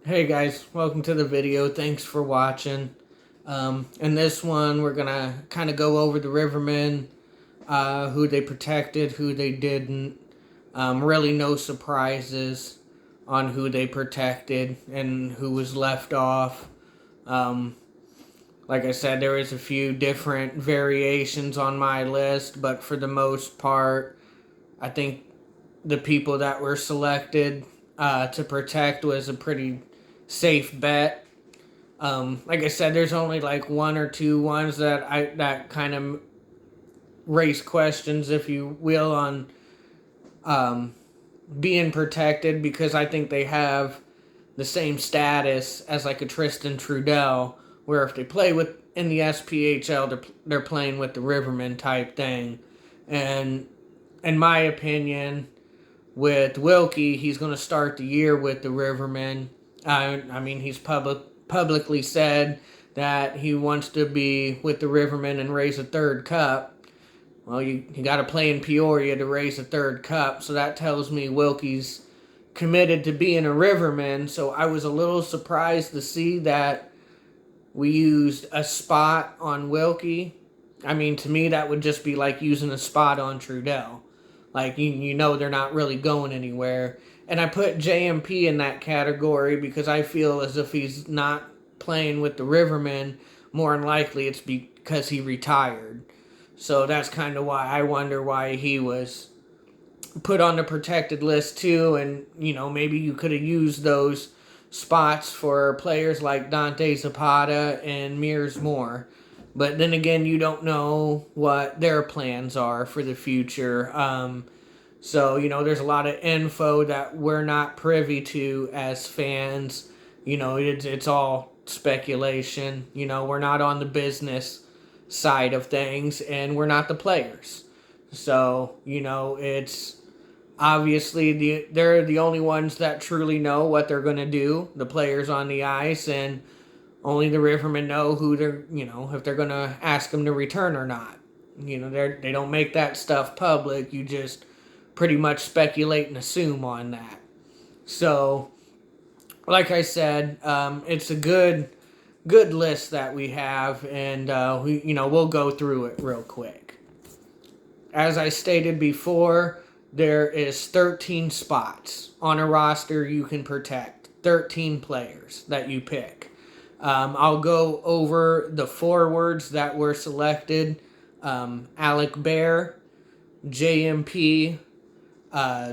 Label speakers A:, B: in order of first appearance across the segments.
A: Hey guys, welcome to the video. Thanks for watching. In this one, we're gonna kind of go over the Rivermen, who they protected, who they didn't. Really, no surprises on who they protected and who was left off. Um, like I said, there was a few different variations on my list, but for the most part, I think the people that were selected to protect was a pretty safe bet. Like I said, there's only like one or two ones that kind of raise questions, if you will, on um, being protected because I think they have the same status as like a Tristan Trudell, where if they play with in the SPHL, they're playing with the Riverman type thing, and in my opinion, with Wilkie, he's going to start the year with the Rivermen. I mean, he's publicly said that he wants to be with the Rivermen and raise a third cup. Well, you got to play in Peoria to raise a third cup, so that tells me Wilkie's committed to being a Riverman. So I was a little surprised to see that we used a spot on Wilkie. I mean, to me, that would just be like using a spot on Trudell. Like, you know they're not really going anywhere. And I put JMP in that category because I feel as if he's not playing with the Rivermen, more than likely it's because he retired. So that's kind of why I wonder why he was put on the protected list too. And, maybe you could have used those spots for players like Dante Zapata and Mears Moore. But then again, you don't know what their plans are for the future. So, there's a lot of info that we're not privy to as fans. It's all speculation. We're not on the business side of things, and we're not the players. So, it's obviously they're the only ones that truly know what they're going to do, the players on the ice, and only the Rivermen know who they're, if they're going to ask them to return or not. They don't make that stuff public. You just pretty much speculate and assume on that. So, like I said, it's a good list that we have, and we'll go through it real quick. As I stated before, there is 13 spots on a roster you can protect. 13 players that you pick. I'll go over the forwards that were selected. Alec Bear, JMP,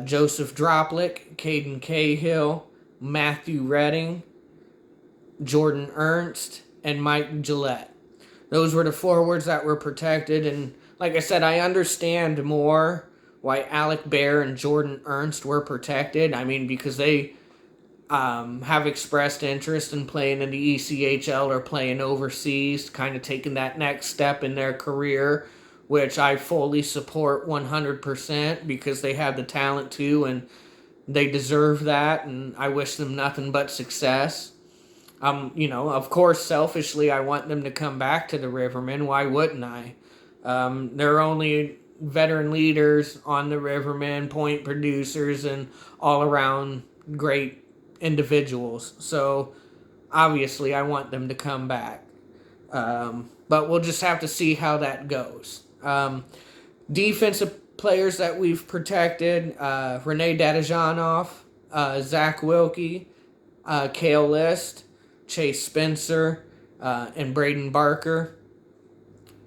A: Joseph Droplik, Caden Cahill, Matthew Redding, Jordan Ernst, and Mike Gillette. Those were the forwards that were protected, and like I said, I understand more why Alec Bear and Jordan Ernst were protected. I mean, because they have expressed interest in playing in the ECHL or playing overseas, kind of taking that next step in their career, which I fully support 100% because they have the talent to and they deserve that, and I wish them nothing but success. Of course, selfishly, I want them to come back to the Rivermen. Why wouldn't I? They're only veteran leaders on the Rivermen, point producers, and all around great individuals. So, obviously, I want them to come back. But we'll just have to see how that goes. Defensive players that we've protected, Rene Dadajanov, Zach Wilkie, Kale List, Chase Spencer, and Braden Barker.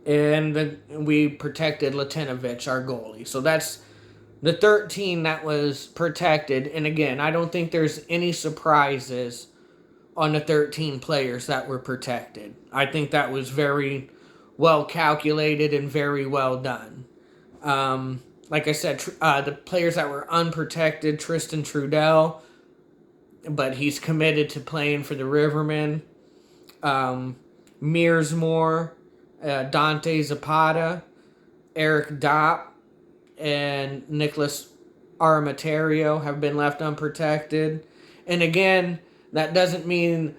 A: And we protected Latinovich, our goalie. So that's the 13 that was protected. And again, I don't think there's any surprises on the 13 players that were protected. I think that was very well calculated and very well done. Like I said, the players that were unprotected, Tristan Trudell, but he's committed to playing for the Rivermen. Mears Moore, Dante Zapata, Eric Dopp, and Nicholas Armatario have been left unprotected. And again, that doesn't mean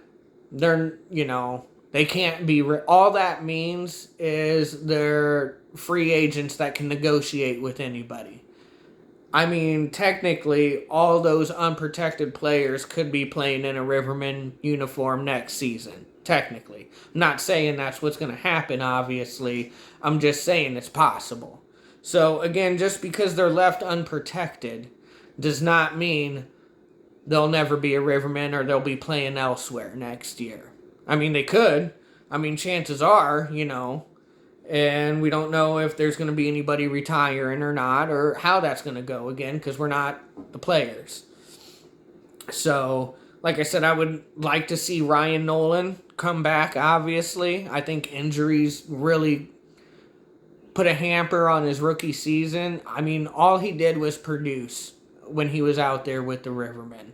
A: they're, they can't be... all that means is they're free agents that can negotiate with anybody. I mean, technically, all those unprotected players could be playing in a Riverman uniform next season. Technically. I'm not saying that's what's going to happen, obviously. I'm just saying it's possible. So, again, just because they're left unprotected does not mean they'll never be a Riverman or they'll be playing elsewhere next year. I mean, they could. I mean, chances are, and we don't know if there's going to be anybody retiring or not, or how that's going to go again, because we're not the players. So, like I said, I would like to see Ryan Nolan come back, obviously. I think injuries really put a hamper on his rookie season. I mean, all he did was produce when he was out there with the Rivermen.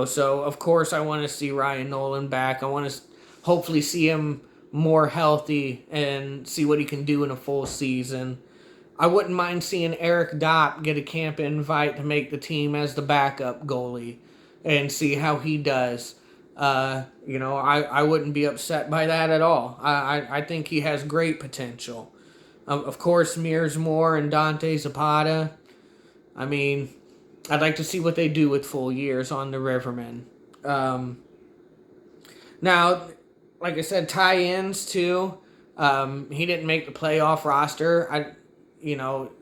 A: So of course I want to see Ryan Nolan back. I want to hopefully see him more healthy and see what he can do in a full season. I wouldn't mind seeing Eric Dopp get a camp invite to make the team as the backup goalie and see how he does. I wouldn't be upset by that at all. I think he has great potential. Of course, Mearsmore and Dante Zapata. I mean, I'd like to see what they do with full years on the Rivermen. Now, like I said, tie-ins too. He didn't make the playoff roster.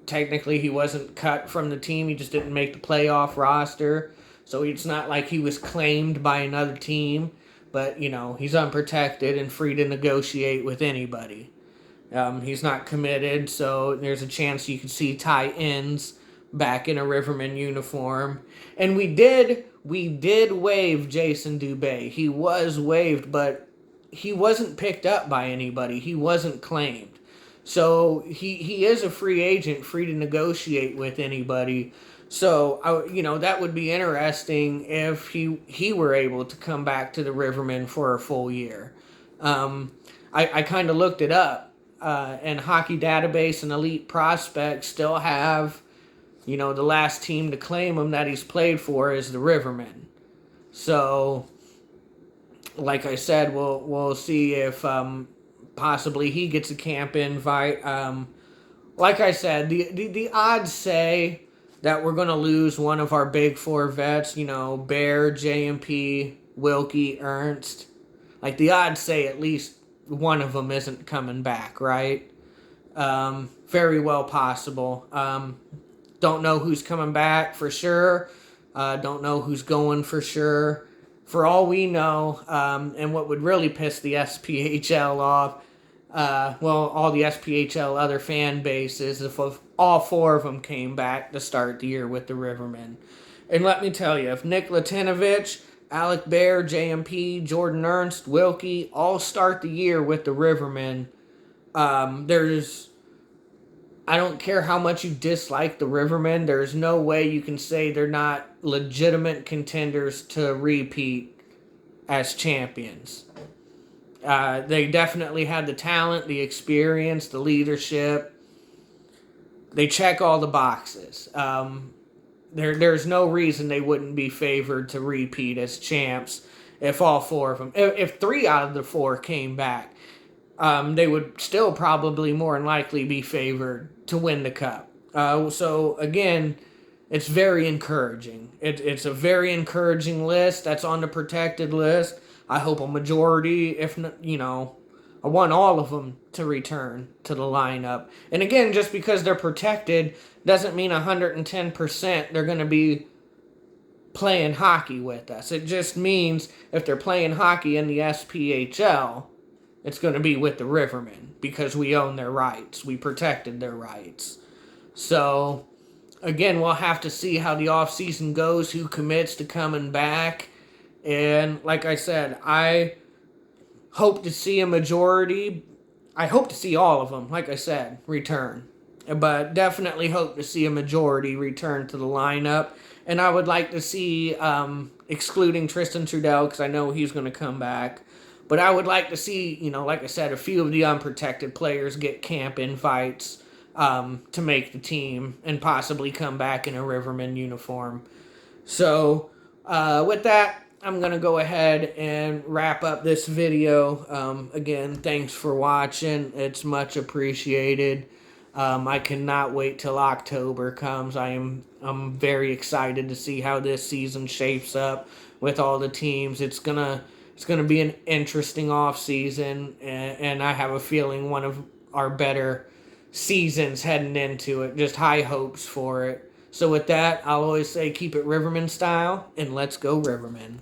A: Technically he wasn't cut from the team. He just didn't make the playoff roster. So it's not like he was claimed by another team. But, he's unprotected and free to negotiate with anybody. He's not committed, so there's a chance you could see tie-ins back in a Riverman uniform. And we did waive Jason Dubé. He was waived, but he wasn't picked up by anybody. He wasn't claimed. So he is a free agent, free to negotiate with anybody. So, that would be interesting if he were able to come back to the Rivermen for a full year. I kind of looked it up. And Hockey Database and Elite Prospects still have, the last team to claim him that he's played for is the Rivermen. So, like I said, we'll see if possibly he gets a camp invite. Like I said, the odds say that we're going to lose one of our big four vets, Bear, JMP, Wilkie, Ernst. Like, the odds say at least one of them isn't coming back, right? Very well possible. Don't know who's coming back for sure. Don't know who's going for sure. For all we know, and what would really piss the SPHL off, all the SPHL other fan bases, if all four of them came back to start the year with the Rivermen. And let me tell you, if Nick Latinovich, Alec Bear, JMP, Jordan Ernst, Wilkie all start the year with the Rivermen, I don't care how much you dislike the Rivermen, there's no way you can say they're not legitimate contenders to repeat as champions. They definitely had the talent, the experience, the leadership. They check all the boxes. There's no reason they wouldn't be favored to repeat as champs if all four of them... If 3 out of the 4 came back, they would still probably more than likely be favored to win the cup. So, again, it's very encouraging. It's a very encouraging list that's on the protected list. I hope a majority, if not, I want all of them to return to the lineup. And again, just because they're protected doesn't mean 110% they're going to be playing hockey with us. It just means if they're playing hockey in the SPHL, it's going to be with the Rivermen because we own their rights. We protected their rights. So, again, we'll have to see how the offseason goes, who commits to coming back. And like I said, I hope to see a majority. I hope to see all of them, like I said, return. But definitely hope to see a majority return to the lineup. And I would like to see, excluding Tristan Trudell, because I know he's going to come back. But I would like to see, like I said, a few of the unprotected players get camp invites to make the team and possibly come back in a Riverman uniform. So, with that, I'm going to go ahead and wrap up this video. Again, thanks for watching. It's much appreciated. I cannot wait till October comes. I'm very excited to see how this season shapes up with all the teams. It's gonna be an interesting off season, and I have a feeling one of our better seasons heading into it. Just high hopes for it. So with that, I'll always say keep it Riverman style, and let's go Rivermen.